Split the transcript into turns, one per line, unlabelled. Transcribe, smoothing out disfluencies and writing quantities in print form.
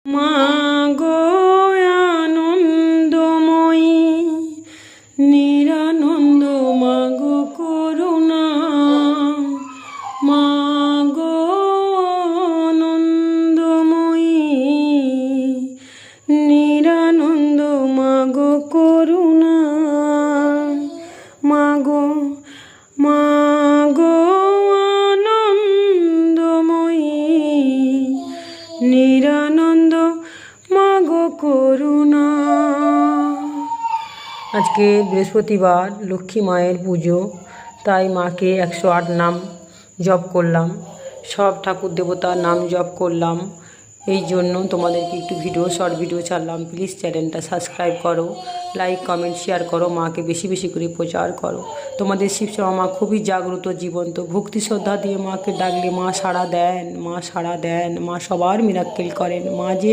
মা গো আনন্দময়ী নিরানন্দ মা গো করুণা, মা গো আনন্দময়ী নিরানন্দ মা গো করুণা, মা গো আনন্দময়ী নিরানন্দ মা গো করুণা। আজকে বৃহস্পতিবার, লক্ষ্মী মায়ের পুজো, তাই মাকে 108 নাম জপ করলাম, সব ঠাকুর দেবতার নাম জপ করলাম। এই জন্য তোমাদেরকে একটু শর্ট ভিডিও ছাড়লাম। প্লিজ চ্যানেলটা সাবস্ক্রাইব করো, লাইক কমেন্ট শেয়ার করো, মাকে বেশি বেশি করে প্রচার করো। তোমাদের শিবশ্যামা মা খুবই জাগ্রত, জীবন্ত। ভক্তি শ্রদ্ধা দিয়ে মাকে ডাকলে মা সাড়া দেন, মা সাড়া দেন, মা সবার মিরাক্কেল করেন। মা যে